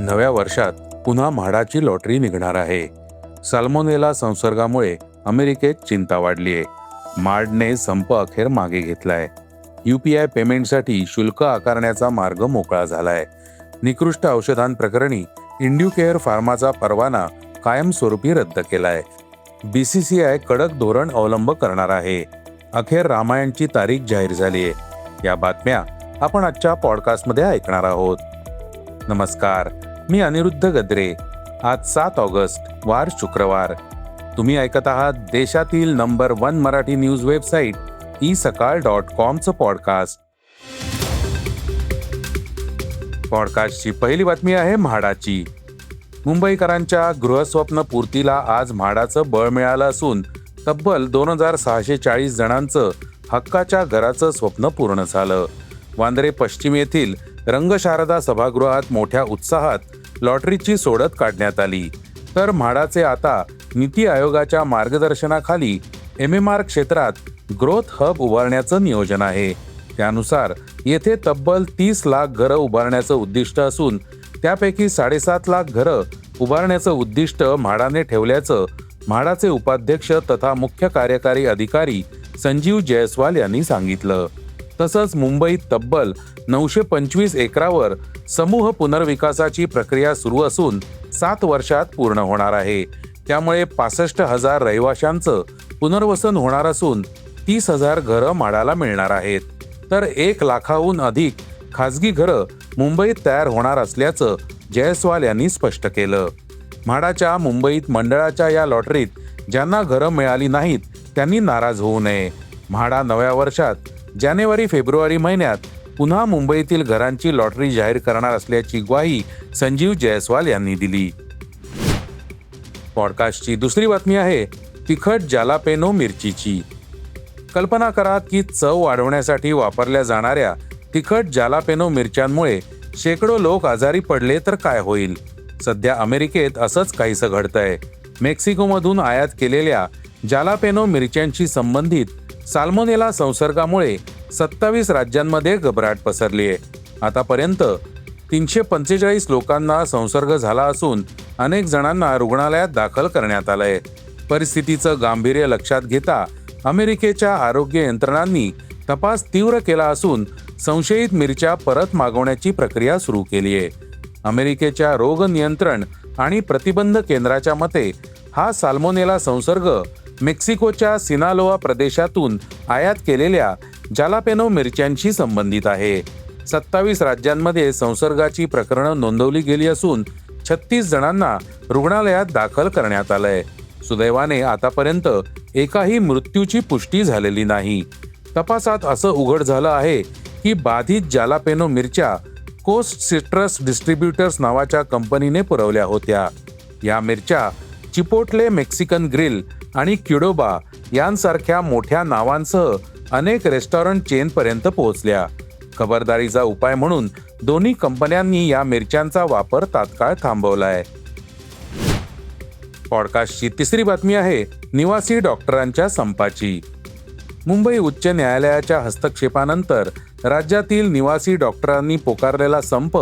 नव्या वर्षात पुन्हा म्हाडाची लॉटरी निघणार आहे. साल्मोनेला संसर्गामुळे अमेरिकेत चिंता वाढलीय. म्हाडने संप अखेर मागे घेतलाय. UPI पेमेंटसाठी शुल्क आकारण्याचा मार्ग मोकळा झालाय. निकृष्ट औषधांप्रकरणी इंड्युकेअर फार्माचा परवाना कायमस्वरूपी रद्द केलाय. BCCI कडक धोरण अवलंब करणार आहे. अखेर रामायणची तारीख जाहीर झालीय. या बातम्या आपण आजच्या पॉडकास्टमध्ये ऐकणार आहोत. नमस्कार, मी अनिरुद्ध गद्रे. आज 7 ऑगस्ट वार शुक्रवार. तुम्ही ऐकत आहात देशातील number 1 Marathi news website isakal.com podcast. पॉडकास्टची पहिली बातमी आहे म्हाडाची. मुंबईकरांच्या गृहस्वप्न पूर्तीला आज म्हाडाचं बळ मिळालं असून तब्बल 2640 जणांचं हक्काच्या घराचं स्वप्न पूर्ण झालं. वांद्रे पश्चिम येथील रंगशारदा सभागृहात मोठ्या उत्साहात लॉटरीची सोडत काढण्यात आली. तर म्हाडाचे आता नीती आयोगाच्या मार्गदर्शनाखाली MMR क्षेत्रात ग्रोथ हब उभारण्याचं नियोजन आहे. त्यानुसार येथे तब्बल 30 लाख घरं उभारण्याचं उद्दिष्ट असून त्यापैकी 7.5 लाख घरं उभारण्याचं उद्दिष्ट म्हाडाने ठेवल्याचं म्हाडाचे उपाध्यक्ष तथा मुख्य कार्यकारी अधिकारी संजीव जयस्वाल यांनी सांगितलं. तसंच मुंबईत तब्बल 925 एकरावर समूह पुनर्विकासाची प्रक्रिया सुरू असून 7 वर्षात पूर्ण होणार आहे. त्यामुळे 65,000 रहिवाशांचं पुनर्वसन होणार असून 30,000 घरं म्हाडाला मिळणार आहेत. तर 1 लाखाहून अधिक खासगी घरं मुंबईत तयार होणार असल्याचं जयस्वाल यांनी स्पष्ट केलं. म्हाडाच्या मुंबईत मंडळाच्या या लॉटरीत ज्यांना घरं मिळाली नाहीत त्यांनी नाराज होऊ नये. म्हाडा नव्या वर्षात जानेवारी-फेब्रुवारी महिन्यात पुन्हा मुंबईतील घरांची लॉटरी जाहीर करणार असल्याची ग्वाही संजीव जयस्वाल यांनी दिली. पॉडकास्टची दुसरी बातमी आहे तिखट जालापेनो मिरचीची. कल्पना करा की चव वाढवण्यासाठी वापरल्या जाणाऱ्या तिखट जालापेनो मिरच्यांमुळे शेकडो लोक आजारी पडले तर काय होईल. सध्या अमेरिकेत असंच काहीसं घडतंय. मेक्सिकोमधून आयात केलेल्या जालापेनो मिरच्यांशी संबंधित साल्मोनेला संसर्गामुळे 27 राज्यांमध्ये घबराट पसरली आहे. आतापर्यंत 345 लोकांना संसर्ग झाला असून अनेक जणांना रुग्णालयात दाखल करण्यात आलंय. परिस्थितीचं गांभीर्य लक्षात घेता अमेरिकेच्या आरोग्य यंत्रणांनी तपास तीव्र केला असून संशयित मिरच्या परत मागवण्याची प्रक्रिया सुरू केली आहे. अमेरिकेच्या रोग नियंत्रण आणि प्रतिबंध केंद्राच्या मते हा साल्मोनेला संसर्ग मेक्सिकोच्या सिनालोआ प्रदेशातून आयात केलेल्या जालापेनो मिरच्यांशी संबंधित आहे. 27 राज्यांमध्ये संसर्गाची प्रकरणं नोंदवली गेली असून 36 जणांना रुग्णालयात दाखल करण्यात आलंय. सुदैवाने आतापर्यंत एकाही मृत्यूची पुष्टी झालेली नाही. तपासात असं उघड झालं आहे की बाधित जालापेनो मिरच्या कोस्ट सिट्रस डिस्ट्रीब्युटर्स नावाच्या कंपनीने पुरवल्या होत्या. या मिरच्या चिपोटले मेक्सिकन ग्रिल आणि क्युडोबा यांसारख्या मोठ्या नावांसह अनेक रेस्टॉरंट चेनपर्यंत पोहोचल्या. खबरदारीचा उपाय म्हणून दोन्ही कंपन्यांनी या मिरच्यांचा वापर तात्काळ थांबवलाय. पॉडकास्टची तिसरी बातमी आहे निवासी डॉक्टरांच्या संपाची. मुंबई उच्च न्यायालयाच्या हस्तक्षेपानंतर राज्यातील निवासी डॉक्टरांनी पुकारलेला संप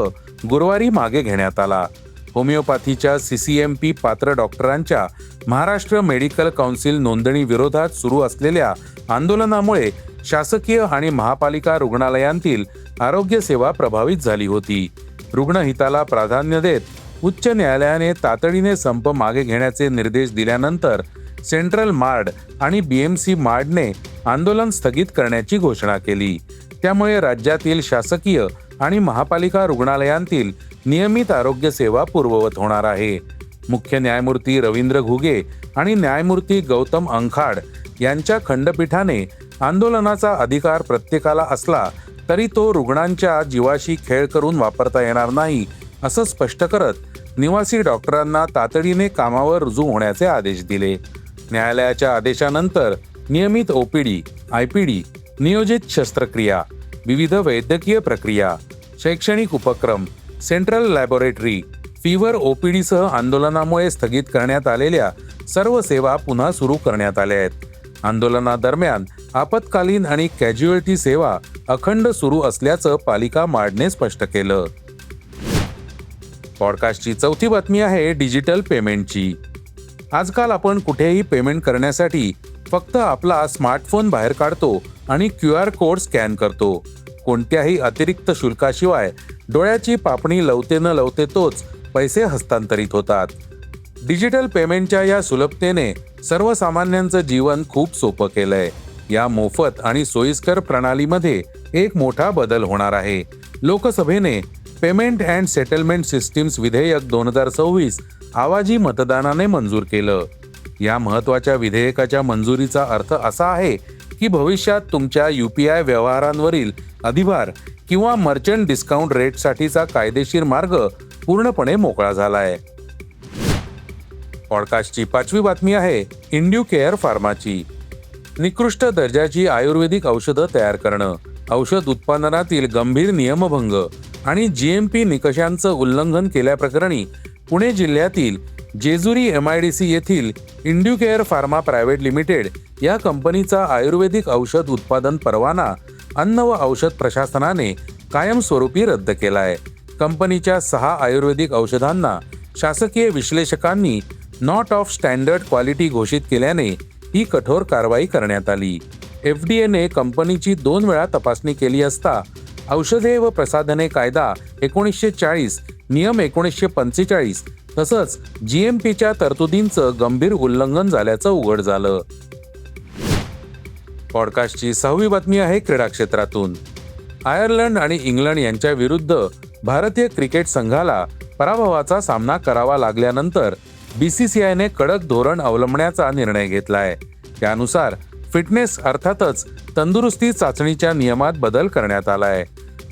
गुरुवारी मागे घेण्यात आला. होमिओपॅथीच्या CCMP पात्र डॉक्टरांच्या महाराष्ट्र मेडिकल काउन्सिल नोंदणी विरोधात सुरू असलेल्या आंदोलनामुळे शासकीय आणि महापालिका रुग्णालयांतील आरोग्य सेवा प्रभावित झाली होती. रुग्णहिताला प्राधान्य देत उच्च न्यायालयाने तातडीने संप मागे घेण्याचे निर्देश दिल्यानंतर सेंट्रल मार्ड आणि BMC मार्डने आंदोलन स्थगित करण्याची घोषणा केली. त्यामुळे राज्यातील शासकीय आणि महापालिका रुग्णालयांतील नियमित आरोग्य सेवा पूर्ववत होणार आहे. मुख्य न्यायमूर्ती रवींद्र घुगे आणि न्यायमूर्ती गौतम अंखाड यांच्या खंडपीठाने आंदोलनाचा अधिकार प्रत्येकाला असला तरी तो रुग्णांच्या जीवाशी खेळ करून वापरता येणार नाही असं स्पष्ट करत निवासी डॉक्टरांना तातडीने कामावर रुजू होण्याचे आदेश दिले. न्यायालयाच्या आदेशानंतर नियमित OPD, IPD, नियोजित शस्त्रक्रिया, विविध वैद्यकीय प्रक्रिया, शैक्षणिक उपक्रम, सेंट्रल लॅबोरेटरी, फीवर OPD सह आंदोलनामुळे स्थगित करण्यात आलेल्या सर्व सेवा पुन्हा सुरू करण्यात आल्या आहेत. आंदोलनादरम्यान आपत्कालीन आणि कॅज्युअल्टी सेवा अखंड सुरू असल्याचं पालिका मार्डने स्पष्ट केलं. पॉडकास्टची चौथी बातमी आहे डिजिटल पेमेंटची. आजकाल आपण कुठेही पेमेंट करण्यासाठी फक्त आपला स्मार्टफोन बाहेर काढतो आणि QR कोड स्कॅन करतो. कोणत्याही अतिरिक्त शुल्काशिवाय डोळ्याची पापणी लवते न लवते तोच पैसे हस्तांतरित होतात. डिजिटल पेमेंटच्या या सुलभतेने सर्वसामान्यांचं जीवन खूप सोपं केलंय. या मोफत आणि सोयीस्कर प्रणालीमध्ये एक मोठा बदल होणार आहे. लोकसभेने पेमेंट अँड सेटलमेंट सिस्टीम्स विधेयक 2026 आवाजी मतदानाने मंजूर केलं. या महत्त्वाच्या विधेयकाच्या मंजुरीचा अर्थ असा आहे की भविष्यात तुमच्या UPI व्यवहारांवरील अधिभार किंवा मर्चंट डिस्काउंट रेटसाठीचा कायदेशीर मार्ग पूर्णपणे मोकळा झालाय. पॉडकास्टची पाचवी बातमी आहे इंड्युकेअर फार्माची. निकृष्ट दर्जाची आयुर्वेदिक औषधं तयार करणं, औषध उत्पादनातील गंभीर नियमभंग आणि GMP निकषांचं उल्लंघन केल्याप्रकरणी पुणे जिल्ह्यातील जेजुरी MIDC येथील इंड्युकेअर फार्मा प्रायव्हेट लिमिटेड या कंपनीचा आयुर्वेदिक औषध उत्पादन परवाना अन्न व औषध प्रशासनाने कायमस्वरूपी रद्द केलाय. कंपनीच्या 6 आयुर्वेदिक औषधांना शासकीय विश्लेषकांनी नॉट ऑफ स्टँडर्ड क्वालिटी घोषित केल्याने ही कठोर कारवाई करण्यात आली. FDAने कंपनीची 2 वेळा तपासणी केली असता औषधे व प्रसाधने कायदा 1940, नियम 1945 तसंच GMPच्या तरतुदींचं गंभीर उल्लंघन झाल्याचं उघड झालं. पॉडकास्टची 6वी बातमी आहे क्रीडा क्षेत्रातून. आयर्लंड आणि इंग्लंड यांच्या विरुद्ध भारतीय क्रिकेट संघाला पराभवाचा सामना करावा लागल्यानंतर BCCIने कडक धोरण अवलंबण्याचा निर्णय घेतलाय. त्यानुसार फिटनेस अर्थातच तंदुरुस्ती चाचणीच्या नियमात बदल करण्यात आलाय.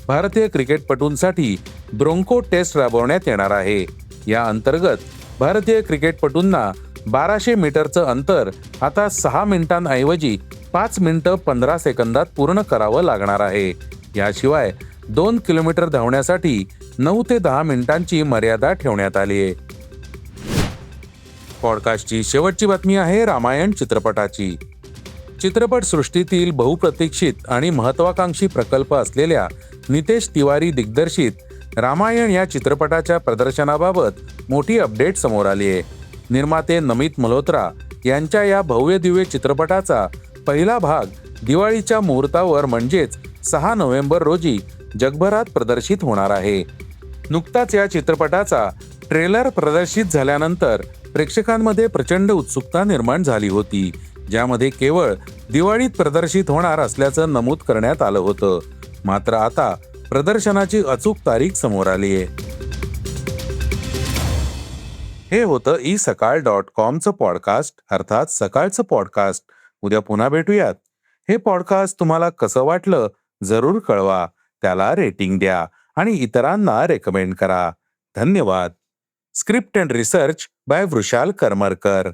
भारतीय क्रिकेटपटूंसाठी ब्रोंको टेस्ट राबवण्यात येणार आहे. या अंतर्गत भारतीय क्रिकेटपटूंना 1200 मीटरचं अंतर आता 6 मिनिटांऐवजी 5 मिनिटं 15 सेकंदात पूर्ण करावं लागणार आहे. याशिवाय 2 किलोमीटर धावण्यासाठी 9 ते 10 मिनिटांची मर्यादा ठेवण्यात आली आहे. पॉडकास्टची शेवटची बातमी आहे रामायण चित्रपटाची. चित्रपटसृष्टीतील बहुप्रतीक्षित आणि महत्त्वाकांक्षी प्रकल्प असलेल्या नितेश तिवारी दिग्दर्शित रामायण या चित्रपटाच्या प्रदर्शनाबाबत मोठी अपडेट समोर आली आहे. निर्माते नमित मल्होत्रा यांच्या या भव्य दिव्य चित्रपटाचा पहिला भाग दिवाळीच्या मुहूर्तावर म्हणजेच 6 नोव्हेंबर रोजी जगभरात प्रदर्शित होणार आहे. नुकताच या चित्रपटाचा ट्रेलर प्रदर्शित झाल्यानंतर प्रेक्षकांमध्ये प्रचंड उत्सुकता निर्माण झाली होती, ज्यामध्ये केवळ दिवाळीत प्रदर्शित होणार असल्याचं नमूद करण्यात आलं होतं. मात्र आता प्रदर्शनाची अचूक तारीख समोर आली आहे. हे होतं isakal.com पॉडकास्ट अर्थात सकाळचं पॉडकास्ट. उद्या पुन्हा भेटूयात. हे पॉडकास्ट तुम्हाला कसं वाटलं जरूर कळवा. त्याला रेटिंग द्या आणि इतरांना रेकमेंड करा. धन्यवाद. Script and research by Vrushal Karmarkar.